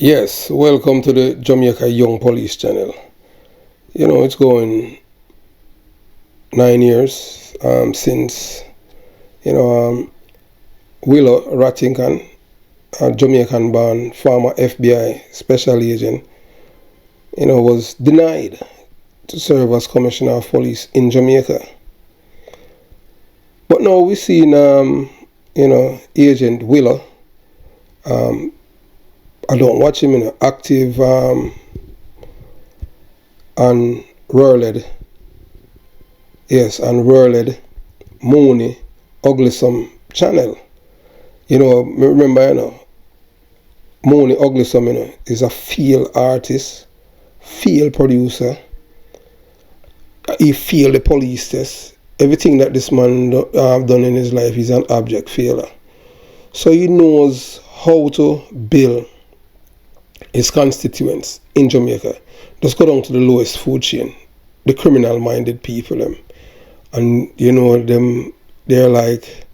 Yes, welcome to the Jamaica Young Police channel. It's going 9 years since, Willow Rattigan, a Jamaican-born former FBI special agent, was denied to serve as Commissioner of Police in Jamaica. But now we see, Agent Willow. I don't watch him active and World, Mooney, Ugly channel. Remember, Mooney Ugly is a field artist, field producer. He failed the police test. Everything that this man done in his life is an abject failure. So he knows how to build his constituents in Jamaica. Just go down to the lowest food chain, the criminal-minded people, them. And them, they're like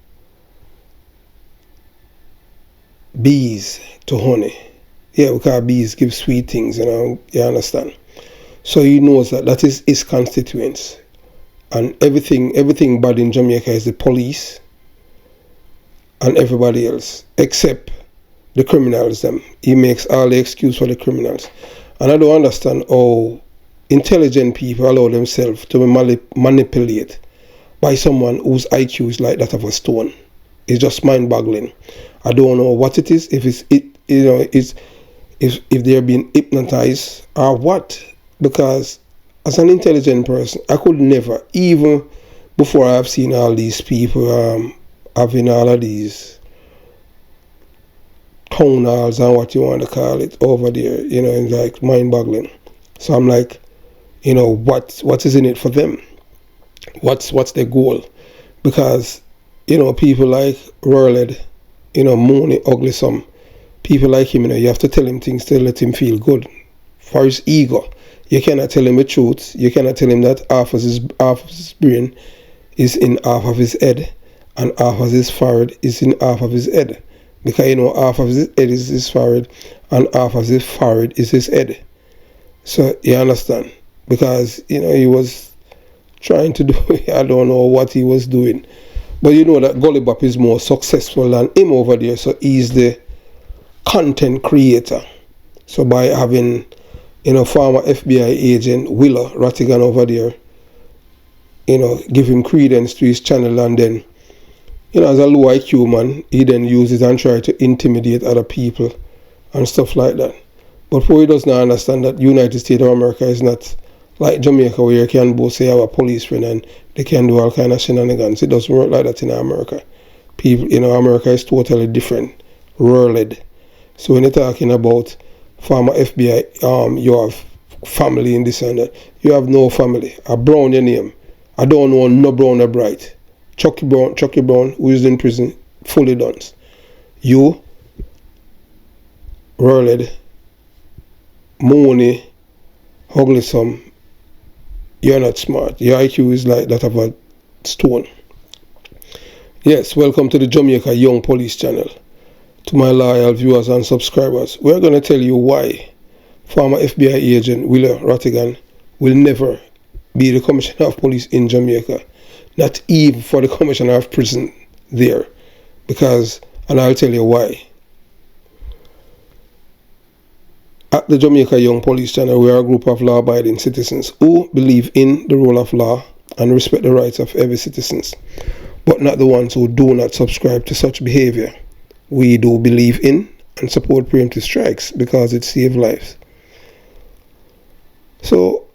bees to honey. Yeah, because bees give sweet things, you understand. So he knows that is his constituents. And everything bad in Jamaica is the police and everybody else, except the criminals them. He makes all the excuse for the criminals. And I don't understand how intelligent people allow themselves to be manipulated by someone whose IQ is like that of a stone. It's just mind-boggling. I don't know what it is, if they're being hypnotized or what. Because as an intelligent person, I could never, even before I've seen all these people having all of these town halls and what you want to call it over there, it's like mind-boggling. So I'm like, what is in it for them? What's their goal? Because, people like World, Mooney, Ugly, people like him, you have to tell him things to let him feel good. For his ego, you cannot tell him the truth. You cannot tell him that half of his brain is in half of his head, and half of his forehead is in half of his head. Because half of his head is his forehead and half of his forehead is his head. So you understand? Because he was trying to do, I don't know what he was doing. But that Gully Bop is more successful than him over there. So he's the content creator. So by having former FBI agent Willow Rattigan over there, give him credence to his channel, and then as a low IQ man, he then uses and try to intimidate other people and stuff like that. But he does not understand that United States of America is not like Jamaica, where you can both say have a police friend and they can do all kind of shenanigans. It doesn't work like that in America. People, America is totally different, world. So when you're talking about former FBI, you have family in this and that. You have no family. A Brown your name. I don't know no Brown or Bright. Chucky Brown, who is in prison, fully done. You, World, Mooney, Ugly, you're not smart. Your IQ is like that of a stone. Yes, welcome to the Jamaica Young Police channel. To my loyal viewers and subscribers, we're going to tell you why former FBI agent Willow Rattigan will never be the Commissioner of Police in Jamaica. Not even for the Commissioner of Prison there. And I'll tell you why. At the Jamaica Young Police channel, we are a group of law-abiding citizens who believe in the rule of law and respect the rights of every citizen, but not the ones who do not subscribe to such behavior. We do believe in and support preemptive strikes because it saves lives. So,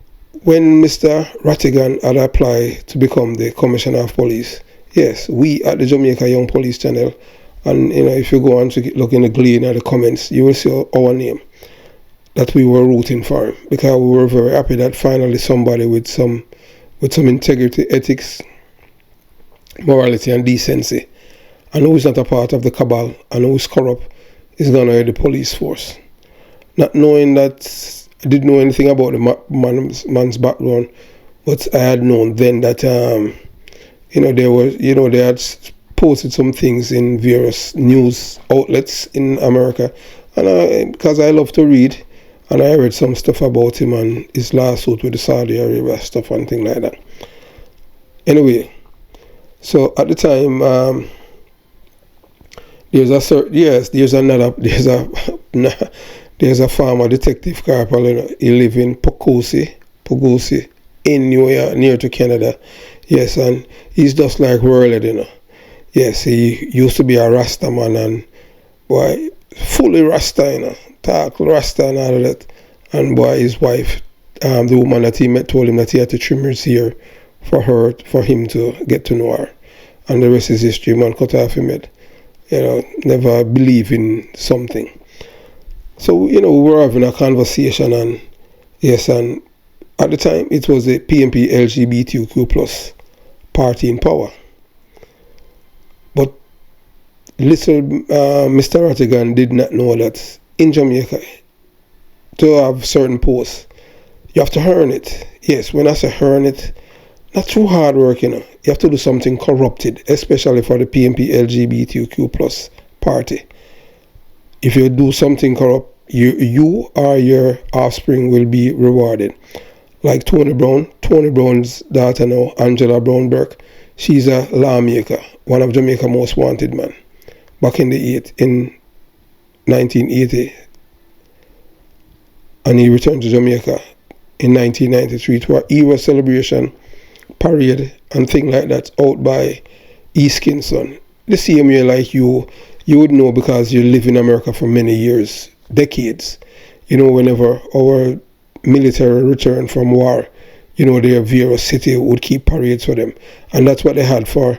when Mr. Rattigan had applied to become the Commissioner of Police, yes, we at the Jamaica Young Police channel, and if you go on to look in the glean at the comments, you will see our name, that we were rooting for him, because we were very happy that finally somebody with some integrity, ethics, morality and decency, and who is not a part of the cabal and who is corrupt, is going to head the police force. Not knowing that I didn't know anything about the man's background, but I had known then that they had posted some things in various news outlets in America, And because I love to read, and I read some stuff about him and his lawsuit with the Saudi Arabia stuff and things like that. Anyway, so at the time, there's a farmer detective corporal. He live in Poughkeepsie, in New York, near to Canada. Yes, and he's just like Rattigan. Yes, he used to be a Rasta man, and boy, fully Rasta, talk Rasta and all of that. And boy, his wife, the woman that he met, told him that he had to trim his hair for him to get to know her. And the rest is history. Man cut off him head. Never believe in something. So, we were having a conversation, and yes, and at the time it was the PNP LGBTQ plus party in power. But little Mr. Rattigan did not know that in Jamaica, to have certain posts, you have to earn it. Yes, when I say earn it, not through hard work, you have to do something corrupted, especially for the PNP LGBTQ plus party. If you do something corrupt, you or your offspring will be rewarded. Like Tony Brown's daughter now, Angela Brown Burke, she's a lawmaker, one of Jamaica's most wanted men. Back in 1980, and he returned to Jamaica in 1993 to a era celebration, parade and thing like that out by East Kingston. The same way like you would know because you live in America for many years, decades. Whenever our military returned from war, their Vera City would keep parades for them. And that's what they had for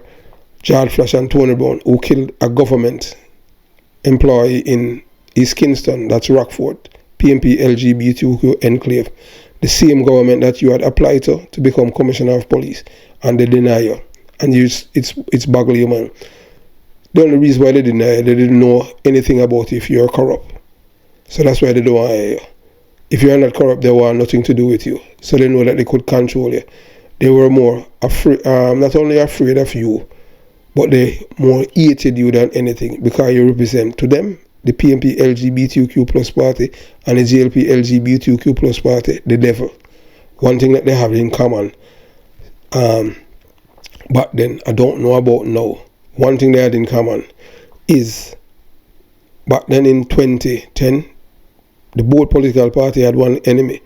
George Flash and Tony Brown, who killed a government employee in East Kingston, that's Rockford, PNP LGBTQ enclave. The same government that you had applied to become commissioner of police, and they deny you. And it's bagly, man. The only reason why they deny you, they didn't know anything about if you're corrupt. So that's why they don't want you. If you're not corrupt, they want nothing to do with you. So they know that they could control you. They were more afraid, not only afraid of you, but they more hated you than anything because you represent to them the PNP LGBTQ plus party and the JLP LGBTQ plus party, the devil. One thing that they have in common, but then I don't know about now. One thing they had in common is back then in 2010, the both political party had one enemy,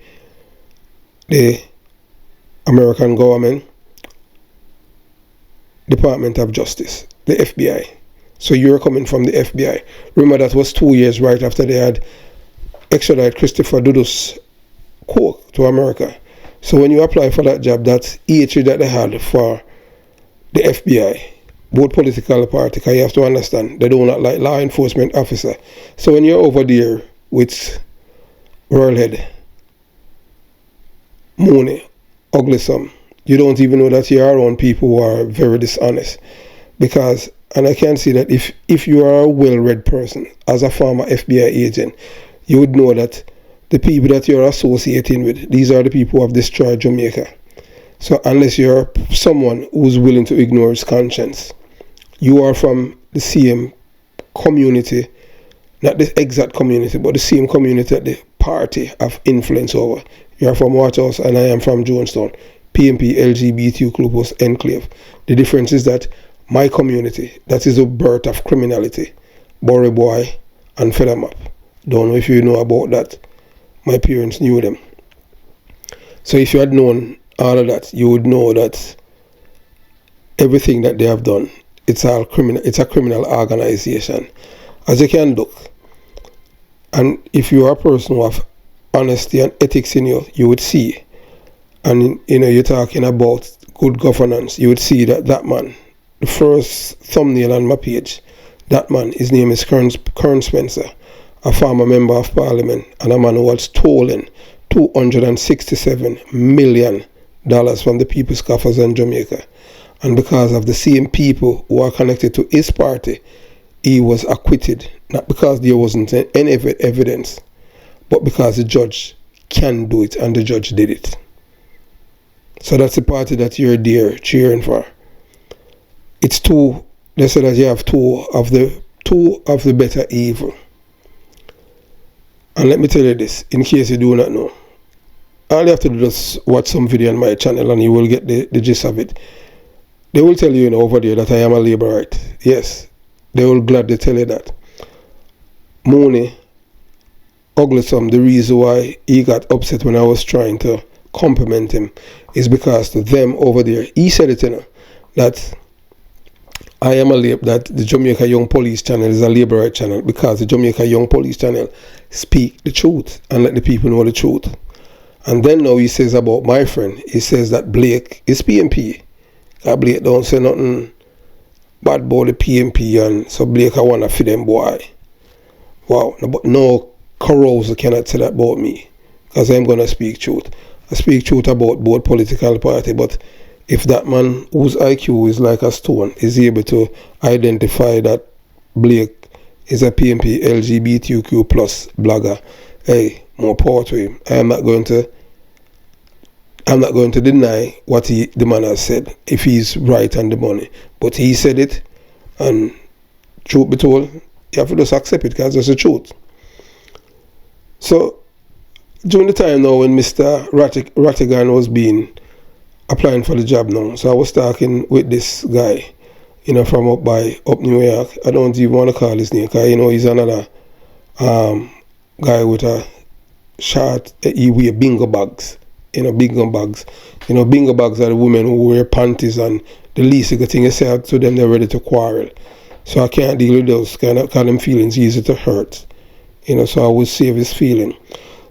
the American government, Department of Justice, the FBI. So you're coming from the FBI. Remember that was 2 years right after they had extradited Christopher Dudus Coke to America. So when you apply for that job, that's hatred that they had for the FBI, both political party, because you have to understand, they do not like law enforcement officer. So when you're over there with Worldhead, Mooney, Ugly Some, you don't even know that you're around people who are very dishonest. Because, and I can see that if you are a well-read person, as a former FBI agent, you would know that the people that you're associating with, these are the people who have destroyed Jamaica. So unless you're someone who's willing to ignore his conscience, you are from the same community, not the exact community, but the same community that the party have influence over. You're from Waterhouse and I am from Jonestown, PNP LGBTQ plus enclave. The difference is that my community, that is the birth of criminality, Borry Boy and Feathermap. Don't know if you know about that. My parents knew them. So if you had known all of that, you would know that everything that they have done, it's all criminal. It's a criminal organization. As you can look, and if you are a person who have honesty and ethics in you, you would see. And you're talking about good governance. You would see that man, the first thumbnail on my page, that man, his name is Kern Spencer, a former member of parliament, and a man who had stolen $267 million from the people's coffers in Jamaica. And because of the same people who are connected to his party, he was acquitted. Not because there wasn't any evidence, but because the judge can do it, and the judge did it. So that's the party that you're there cheering for. It's two. They say that you have two of the better evil. And let me tell you this, in case you do not know. All you have to do is watch some video on my channel and you will get the gist of it. They will tell you, over there that I am a labourite. Yes, they will gladly tell you that. Mooney, Ugly, the reason why he got upset when I was trying to compliment him is because to them over there, he said it, that I am that the Jamaica Young Police channel is a labourite channel because the Jamaica Young Police channel speak the truth and let the people know the truth. And then now he says about my friend, he says that Blake is PMP. Blake don't say nothing bad about the PMP, and so Blake I wanna feed them boy. Wow, but no carousel cannot say that about me, because I'm gonna speak truth. I speak truth about both political party, but if that man whose IQ is like a stone is able to identify that Blake is a PMP LGBTQ plus blogger, hey, more power to him. I'm not going to deny what the man has said if he's right on the money. But he said it, and truth be told, you have to just accept it because that's the truth. So during the time now when Mr. Rattigan was applying for the job now, so I was talking with this guy, from up New York. I don't even want to call his name because he's another guy with a short, he wear bingo bags. Bingo bags. Bingo bags are the women who wear panties, and the least good thing you say to them, they're ready to quarrel. So I can't deal with those kind of feelings easy to hurt. So I would save his feeling.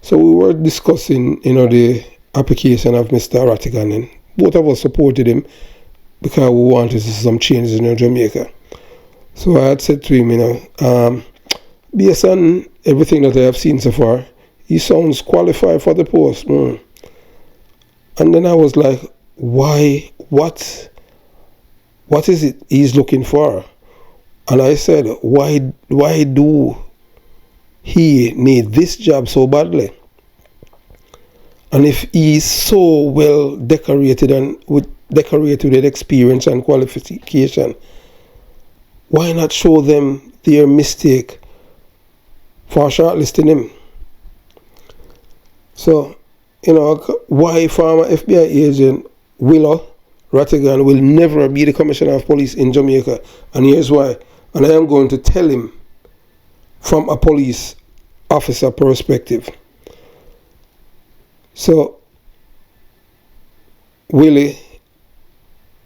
So we were discussing, the application of Mr. Rattigan, and both of us supported him because we wanted to see some changes in Jamaica. So I had said to him, based on everything that I have seen so far, he sounds qualified for the post. And then I was like, why? What is it he's looking for? And I said, why do he need this job so badly? And if he's so well decorated with experience and qualification, why not show them their mistake for shortlisting him? So, why former FBI agent Rattigan will never be the Commissioner of Police in Jamaica, and here's why. And I am going to tell him from a police officer perspective. So, Willow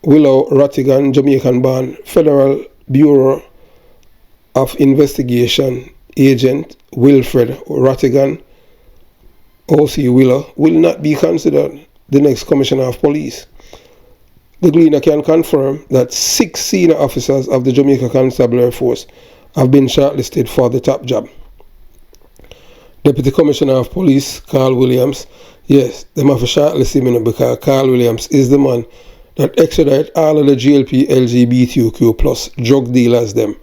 Rattigan, Jamaican-born Federal Bureau of Investigation agent Wilfred Rattigan, OC Willow, will not be considered the next Commissioner of Police. The Gleaner can confirm that 6 senior officers of the Jamaica Constabulary Force have been shortlisted for the top job. Deputy Commissioner of Police Carl Williams, yes, them have a shortlist him because Carl Williams is the man that extradite all of the GLP LGBTQ plus drug dealers them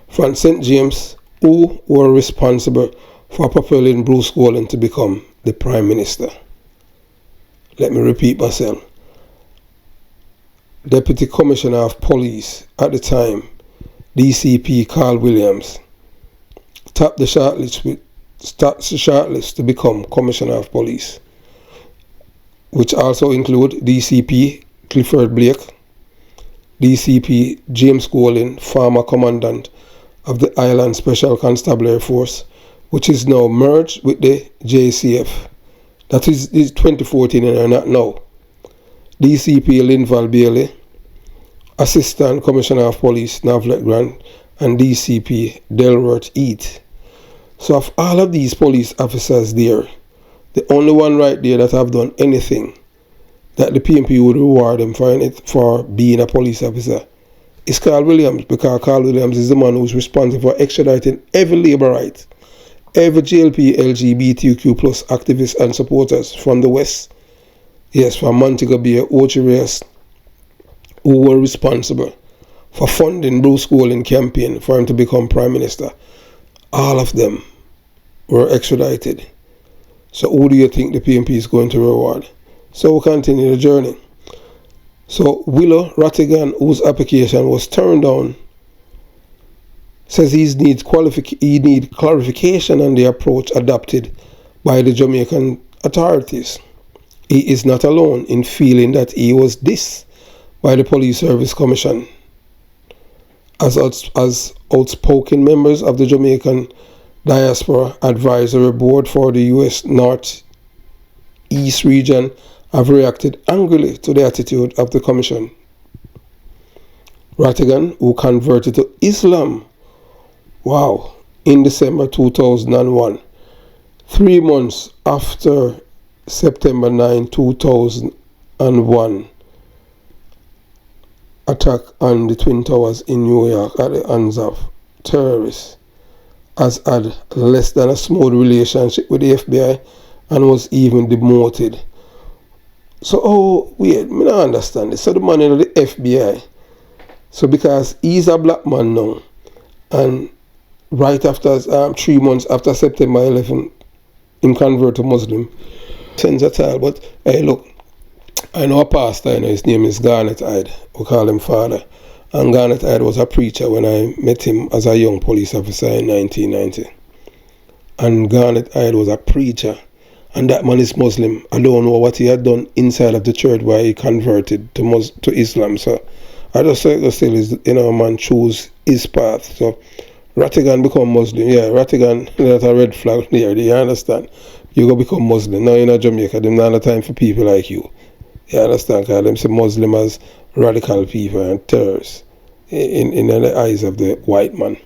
from St. James, who were responsible for propelling Bruce Golan to become the Prime Minister. Let me repeat myself. Deputy Commissioner of Police at the time, DCP Carl Williams, topped the shortlist to become Commissioner of Police, which also include DCP Clifford Blake, DCP James Golan, former commandant of the Island Special Constabulary Force, which is now merged with the JCF. That is 2014 and not now. DCP Linval Bailey, Assistant Commissioner of Police Navlet Grant, and DCP Delworth Eat. So of all of these police officers there, the only one right there that have done anything that the PMP would reward them for being a police officer is Carl Williams, because Carl Williams is the man who's responsible for extraditing every labor right, every GLP LGBTQ plus activists and supporters from the West. Yes, from Montego Bay, Ochireas, who were responsible for funding Bruce Golan campaign for him to become Prime Minister. All of them were extradited. So who do you think the PMP is going to reward? So we'll continue the journey. So Willow Rattigan, whose application was turned down says he needs clarification on the approach adopted by the Jamaican authorities. He is not alone in feeling that he was dissed by the Police Service Commission. As outspoken members of the Jamaican Diaspora Advisory Board for the U.S. North East region have reacted angrily to the attitude of the Commission. Rattigan, who converted to Islam, in December 2001, 3 months after September 9, 2001 attack on the Twin Towers in New York at the hands of terrorists, has had less than a smooth relationship with the FBI and was even demoted. So, I don't understand this. So the man in the FBI, so because he's a black man now, and right after 3 months after September 11, him convert to Muslim, sends a child. But hey, look, I know a pastor, his name is Garnet Hyde, we call him father. And Garnet Hyde was a preacher when I met him as a young police officer in 1990. And Garnet Hyde was a preacher, and that man is Muslim. I don't know what he had done inside of the church where he converted to Islam. So I just say still is, a man choose his path. So Rattigan become Muslim. Yeah, Rattigan, that's a red flag there. Do you understand? You go become Muslim. Now in Jamaica, them not a time for people like you. You understand? Because them say Muslim as radical people and terrorists in the eyes of the white man.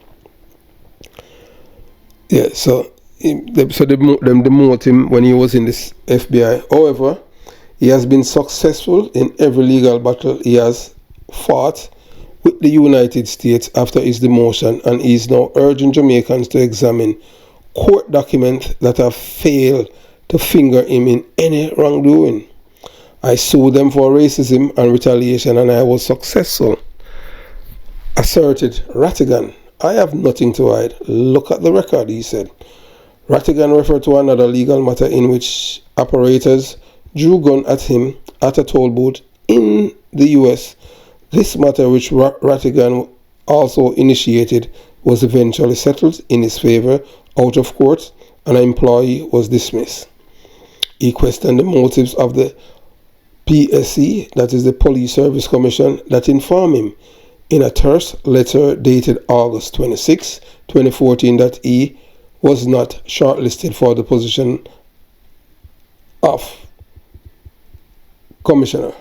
Yeah, so them demote him when he was in this FBI. However, he has been successful in every legal battle he has fought with the United States after his demotion, and he is now urging Jamaicans to examine court documents that have failed to finger him in any wrongdoing. I sued them for racism and retaliation, and I was successful, asserted Rattigan. I have nothing to hide. Look at the record, he said. Rattigan referred to another legal matter in which operators drew gun at him at a toll booth in the US. This matter, which Rattigan also initiated, was eventually settled in his favor out of court, and an employee was dismissed. He questioned the motives of the PSC, that is the Police Service Commission, that informed him in a terse letter dated August 26, 2014, that he was not shortlisted for the position of commissioner.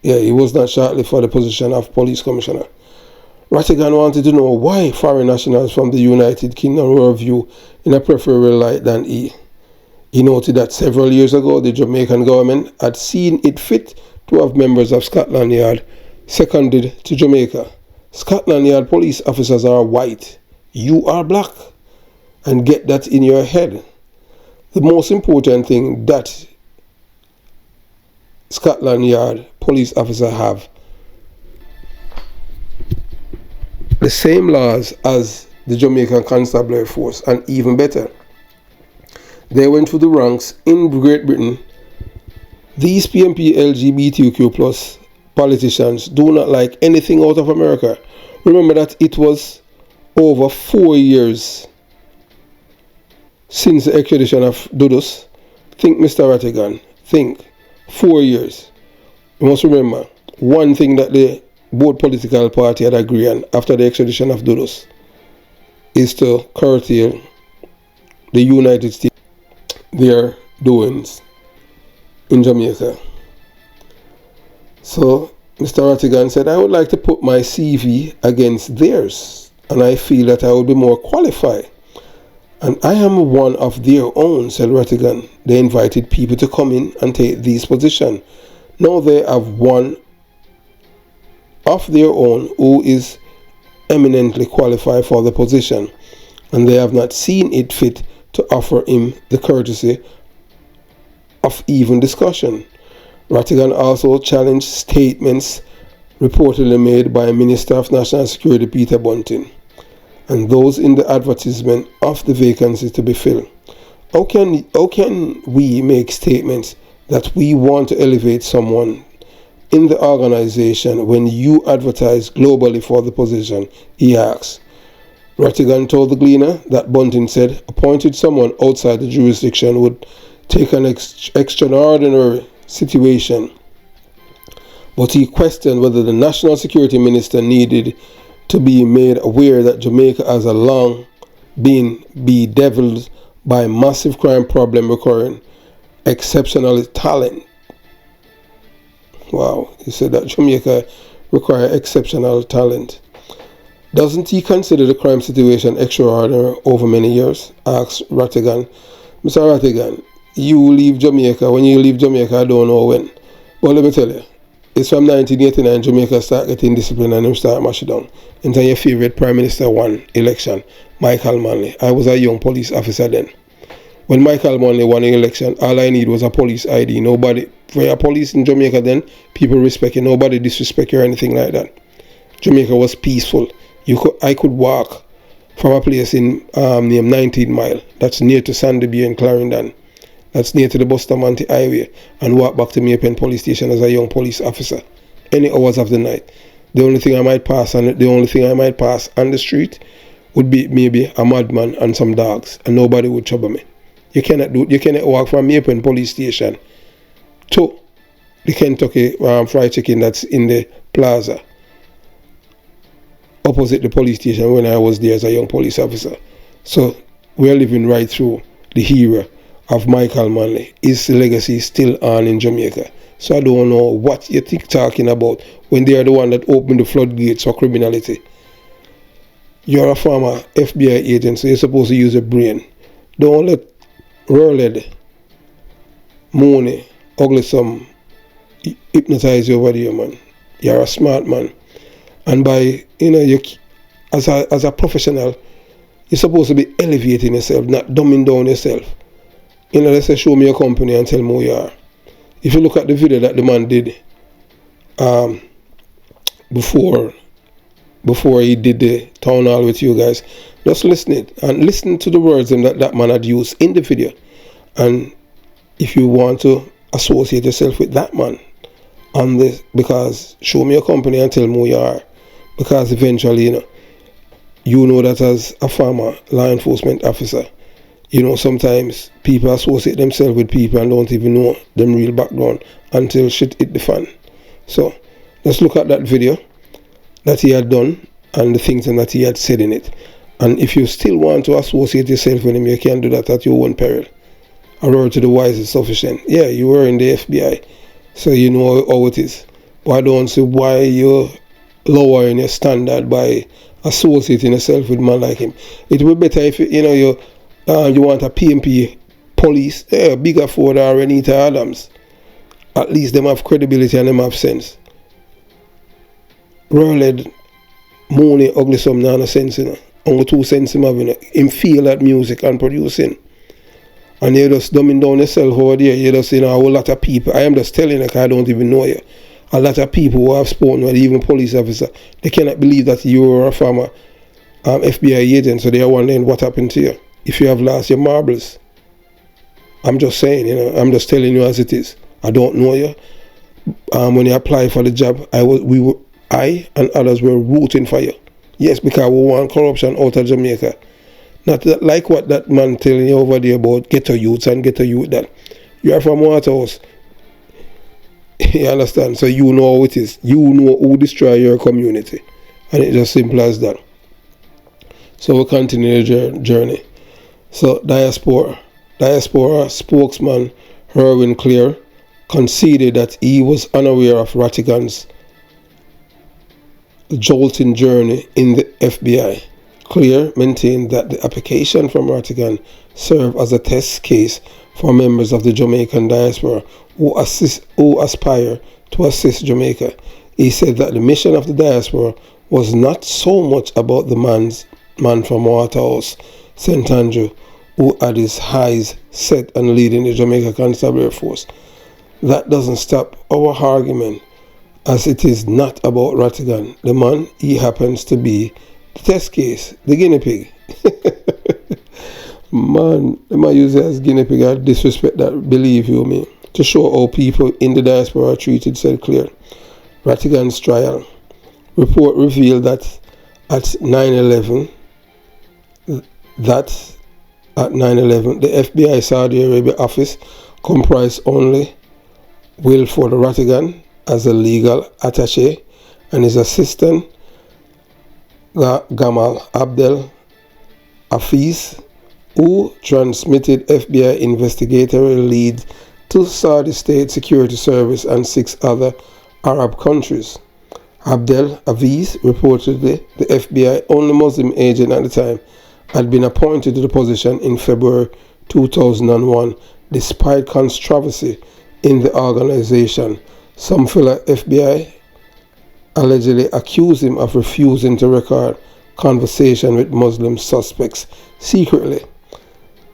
Yeah, he was not shortlisted for the position of police commissioner. Rattigan wanted to know why foreign nationals from the United Kingdom were viewed in a preferable light than he. He noted that several years ago, the Jamaican government had seen it fit to have members of Scotland Yard seconded to Jamaica. Scotland Yard police officers are white. You are black. And get that in your head. The most important thing that Scotland Yard police officers have the same laws as the Jamaican Constabulary Force, and even better. They went through the ranks in Great Britain. These PMP LGBTQ plus politicians do not like anything out of America. Remember that it was over 4 years since the extradition of Dudus. Think, Mr. Rattigan, think. 4 years. You must remember, one thing that the both political party had agreed on after the extradition of Dudus is to curtail the United States their doings in Jamaica. So Mr. Rattigan said, I would like to put my CV against theirs, and I feel that I would be more qualified. And I am one of their own, said Rattigan. They invited people to come in and take these positions. Now they have one of their own who is eminently qualified for the position, and they have not seen it fit to offer him the courtesy of even discussion. Rattigan also challenged statements reportedly made by Minister of National Security Peter Bunting and those in the advertisement of the vacancy to be filled. How can we make statements that we want to elevate someone in the organization when you advertise globally for the position? He asked. Rattigan told the Gleaner that Bunting said appointed someone outside the jurisdiction would take an extraordinary situation, but he questioned whether the National Security Minister needed to be made aware that Jamaica has a long been bedeviled by massive crime problem requiring exceptional talent. Wow, he said that Jamaica requires exceptional talent. Doesn't he consider the crime situation extraordinary over many years? Asked Rattigan. Mr. Rattigan, you leave Jamaica. When you leave Jamaica, I don't know when. But let me tell you, it's from 1989 Jamaica start getting discipline and them start mash it down. And then your favorite Prime Minister won election, Michael Manley. I was a young police officer then. When Michael Manley won the election, all I need was a police ID. Nobody, for your police in Jamaica then, people respect you. Nobody disrespect you or anything like that. Jamaica was peaceful. I could walk from a place in named 19 Mile. That's near to Sandy Bay and Clarendon. That's near to the Bustamante Highway, and walk back to Maypen Police Station as a young police officer, any hours of the night. The only thing I might pass on the street would be maybe a madman and some dogs, and nobody would trouble me. You cannot walk from Maypen Police Station to the Kentucky Fried Chicken that's in the plaza opposite the police station when I was there as a young police officer. So we're living right through the era of Michael Manley. His legacy is still on in Jamaica. So I don't know what you're talking about when they are the one that opened the floodgates for criminality. You're a former FBI agent, so you're supposed to use your brain. Don't let Rowlett, Mooney, ugly some hypnotize you over there, man. You're a smart man. And by, you as a professional, you're supposed to be elevating yourself, not dumbing down yourself. Let's say show me your company and tell me who you are. If you look at the video that the man did before he did the town hall with you guys, just listen it and listen to the words that man had used in the video. And if you want to associate yourself with that man on this, because show me your company and tell me who you are. Because eventually, you know that as a former law enforcement officer, sometimes people associate themselves with people and don't even know them real background until shit hit the fan. So let's look at that video that he had done and the things that he had said in it. And if you still want to associate yourself with him, you can do that at your own peril. A word to the wise is sufficient. Yeah, you were in the FBI, so you know how it is. But I don't see why you're lowering your standard by associating yourself with a man like him. It would be better if you want a PMP police, bigger Ford or Renita Adams. At least them have credibility and them have sense. Rowlett, Mooney, ugly some no sense, Only 2 cents him have, him feel that music and producing. And you're just dumbing down yourself over there. You're just, a whole lot of people. I am just telling you, I don't even know you. A lot of people who have spoken with, even police officer, they cannot believe that you were a former FBI agent, so they are wondering what happened to you if you have lost your marbles. I'm just saying, I'm just telling you as it is. I don't know you. When you applied for the job, I and others were rooting for you. Yes, because we want corruption out of Jamaica. Not like what that man telling you over there about ghetto youths and ghetto youth that. You are from Waterhouse. You understand? So you know how it is. You know who destroy your community. And it's just simple as that. So we continue the journey. So diaspora spokesman Herwin Clear conceded that he was unaware of Rattigan's jolting journey in the FBI. Clear maintained that the application from Rattigan served as a test case for members of the Jamaican diaspora who aspire to assist Jamaica. He said that the mission of the diaspora was not so much about the man from Waterhouse, St. Andrew, who had his eyes set on leading the Jamaica Constabulary Force. That doesn't stop our argument, as it is not about Rattigan. The man, he happens to be the test case, the guinea pig. Man, they might use it as guinea pig. I disrespect that, believe you me. To show how people in the diaspora are treated, said Clear. Rattigan's trial report revealed that at 9/11, that at 9/11, the FBI Saudi Arabia office comprised only Wilford Rattigan as a legal attaché and his assistant Gamal Abdel Hafiz, who transmitted FBI investigatory leads to Saudi State Security Service and 6 other Arab countries. Abdel Hafiz, reportedly the FBI only Muslim agent at the time, had been appointed to the position in February 2001 despite controversy in the organization. Some fellow FBI allegedly accused him of refusing to record conversation with Muslim suspects secretly.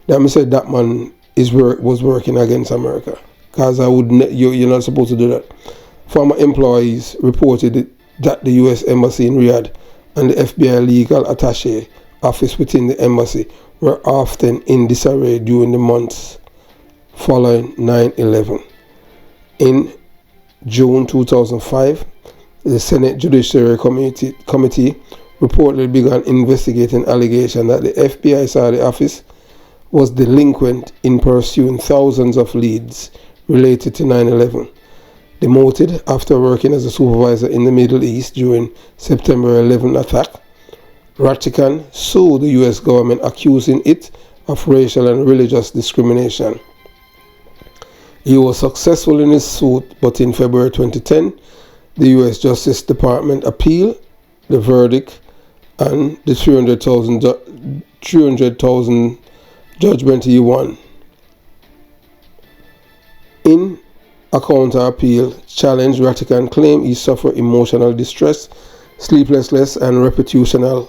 That said that man was working against America, because you're not supposed to do that. Former employees reported that the U.S. Embassy in Riyadh and the FBI legal attaché office within the embassy were often in disarray during the months following 9/11. In June 2005, the Senate Judiciary Committee reportedly began investigating allegations that the FBI Saudi office was delinquent in pursuing thousands of leads related to 9/11. Demoted after working as a supervisor in the Middle East during September 11 attack, Rattigan sued the U.S. government, accusing it of racial and religious discrimination. He was successful in his suit, but in February 2010, the U.S. Justice Department appealed the verdict and the $300,000 judgment he won. In a counter appeal challenge, Rattigan claimed he suffered emotional distress, sleeplessness, and reputational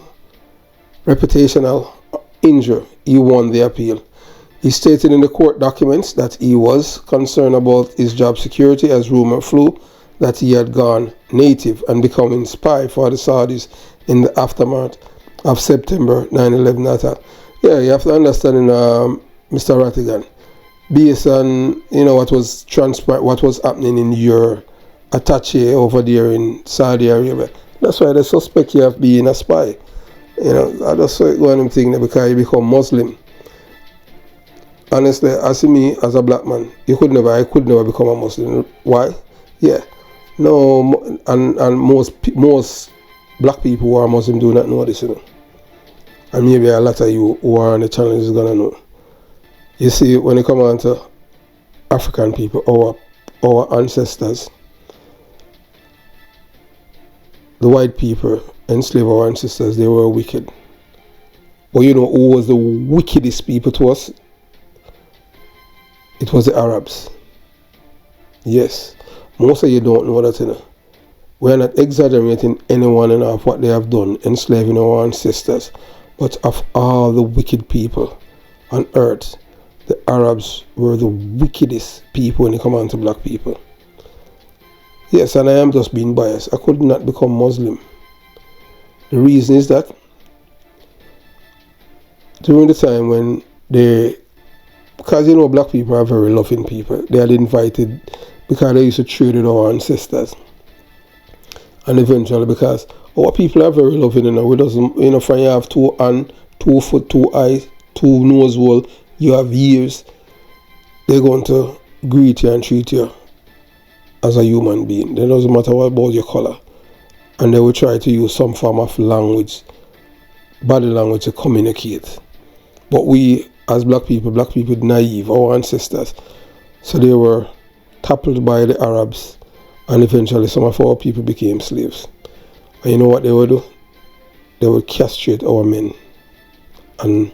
injury. He won the appeal. He stated in the court documents that he was concerned about his job security as rumor flew that he had gone native and becoming spy for the Saudis in the aftermath of September 9/11 attack. Yeah, you have to understand, Mr. Rattigan, based on what was happening in your attaché over there in Saudi Arabia. That's why they suspect you of being a spy. I just saw it going and thinking because you become Muslim. Honestly, as me as a black man, I could never become a Muslim. Why? Yeah. No, and most black people who are Muslim do not know this, And maybe a lot of you who are on the channel is gonna know. You see, when it comes on to African people, our ancestors, the white people enslaved our ancestors, they were wicked. But who was the wickedest people to us? It was the Arabs. Yes. Most of you don't know that, We are not exaggerating anyone of what they have done, enslaving our ancestors. But of all the wicked people on earth, the Arabs were the wickedest people when it comes on to black people. Yes, and I am just being biased. I could not become Muslim. The reason is that during the time when because black people are very loving people, they had invited because they used to trade with our ancestors. And eventually, because our people are very loving, we doesn't, from you have 2 hands, 2 foot, 2 eyes, 2 nose hole, you have ears, they're going to greet you and treat you as a human being. It doesn't matter what about your color. And they will try to use some form of language, body language, to communicate. But we, as black people naive, our ancestors, so they were toppled by the Arabs, and eventually some of our people became slaves. And you know what they would do? They would castrate our men. And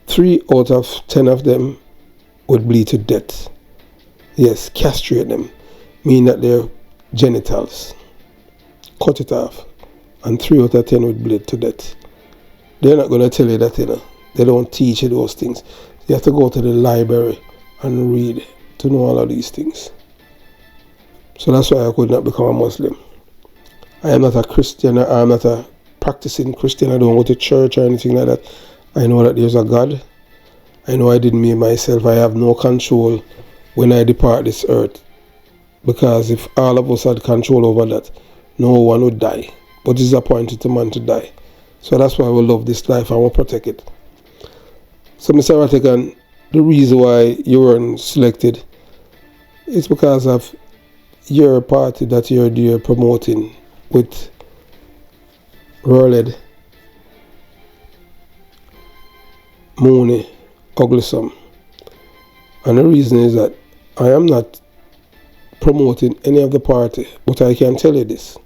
3 out of 10 of them would bleed to death. Yes, castrate them. Meaning that their genitals, cut it off. And 3 out of 10 would bleed to death. They're not going to tell you that, They don't teach you those things. You have to go to the library and read to know all of these things. So that's why I could not become a Muslim. I am not a Christian. I am not a practicing Christian. I don't go to church or anything like that. I know that there's a God. I know I didn't make myself. I have no control when I depart this earth. Because if all of us had control over that, no one would die. But it's appointed to man to die. So that's why we love this life and we protect it. So, Mr. Rattigan, the reason why you weren't selected is because of your party that you're there promoting with Rowlett, Mooney, Uglisome. And the reason is that I am not promoting any of the party, but I can tell you this,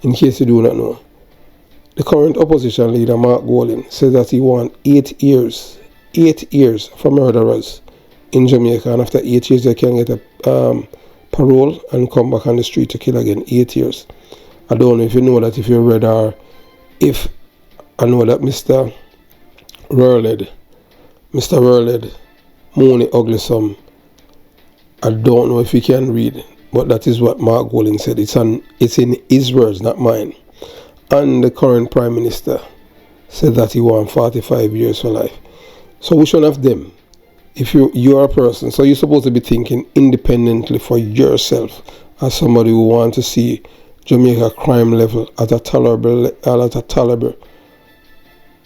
in case you do not know. The current opposition leader, Mark Golding, says that he wants 8 years for murderers in Jamaica, and after 8 years they can get a parole and come back on the street to kill again. 8 years. I don't know if you know that, if you read, or if I know that Mr. Rowlett, Mooney, Uglisome, I don't know if you can read, but that is what Mark Golding said. It's in his words, not mine. And the current Prime Minister said that he wants 45 years for life. So which one of them? If you're a person, so you're supposed to be thinking independently for yourself, as somebody who wants to see Jamaica crime level at a tolerable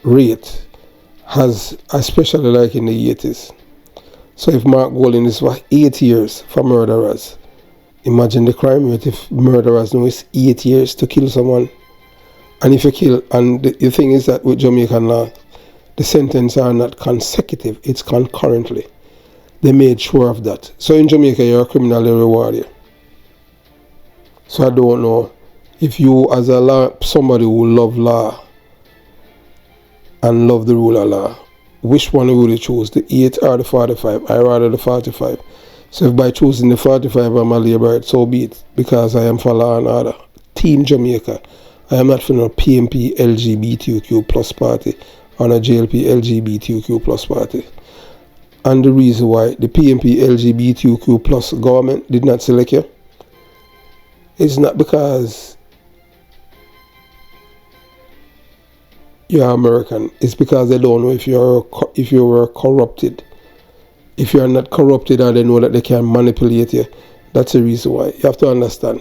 rate, especially like in the 80s. So if Mark Golding is for 8 years for murderers, imagine the crime rate if murderers know it's 8 years to kill someone. And if you kill, and the thing is that with Jamaican law, the sentences are not consecutive, it's concurrently. They made sure of that. So in Jamaica, you're a criminal, they reward you. So I don't know if you, as somebody who love law and love the rule of law, which one would you choose, the 8 or the 45? I rather the 45. So if by choosing the 45 I'm a labor, so be it, because I am for law and order. Team Jamaica. I am not for no PMP LGBTQ plus party or a JLP LGBTQ plus party. And the reason why the PMP LGBTQ plus government did not select you is not because you're American. It's because they don't know if you were corrupted. If you are not corrupted and they know that they can manipulate you, that's the reason why. You have to understand.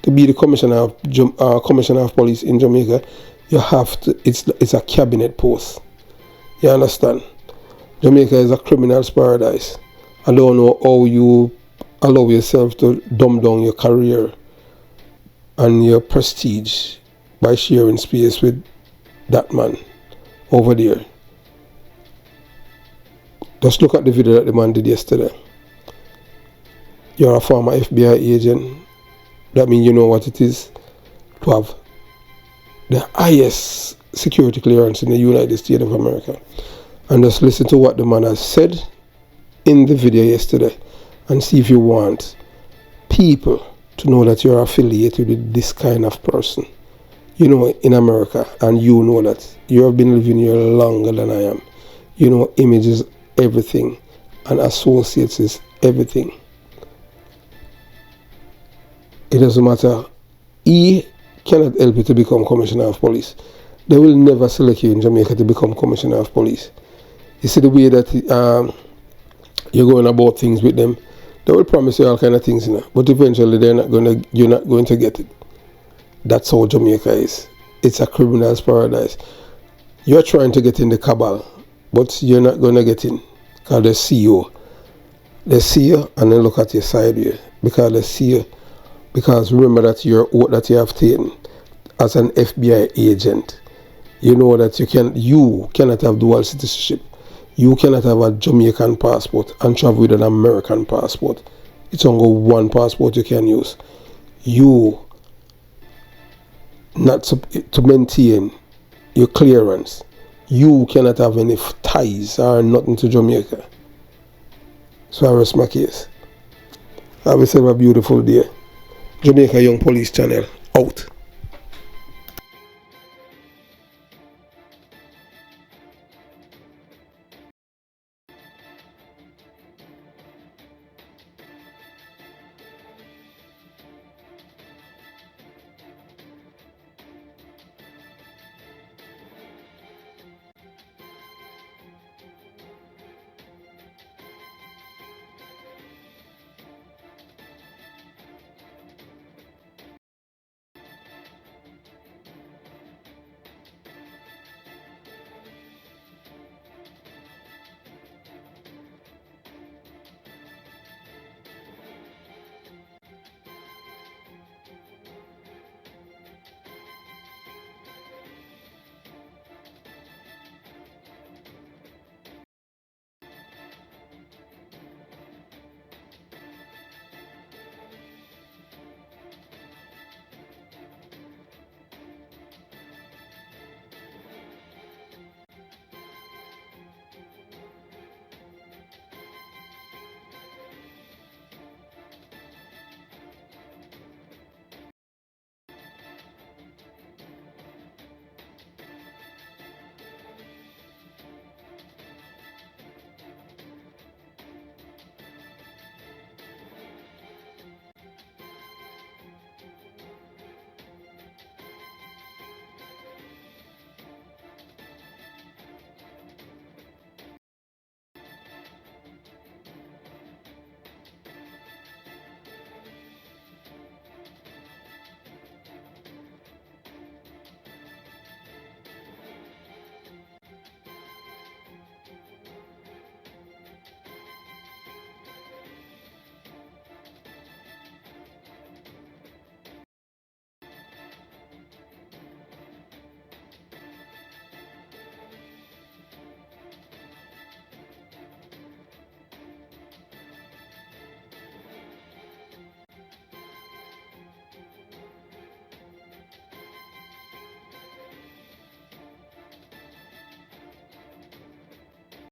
To be the commissioner of police in Jamaica, you have to. It's a cabinet post. You understand? Jamaica is a criminal's paradise. I don't know how you allow yourself to dumb down your career and your prestige by sharing space with that man over there. Just look at the video that the man did yesterday. You're a former FBI agent. That means you know what it is to have the highest security clearance in the United States of America. And just listen to what the man has said in the video yesterday and see if you want people to know that you're affiliated with this kind of person. You know, in America, and you know that you have been living here longer than I am. You know, image is everything, and associates is everything. It doesn't matter. He cannot help you to become commissioner of police. They will never select you in Jamaica to become commissioner of police. You see the way that you're going about things with them. They will promise you all kind of things, you know, but eventually you're not going to get it. That's how Jamaica is. It's a criminal's paradise. You're trying to get in the cabal, but you're not going to get in because they see you. They see you and they look at your side here because they see you. Because remember that your oath that you have taken as an FBI agent, you know that you cannot have dual citizenship. You cannot have a Jamaican passport and travel with an American passport. It's only one passport you can use. You not to maintain your clearance. You cannot have any ties or nothing to Jamaica. So I rest my case. Have yourself a beautiful day. Jamaica Young Police Channel out.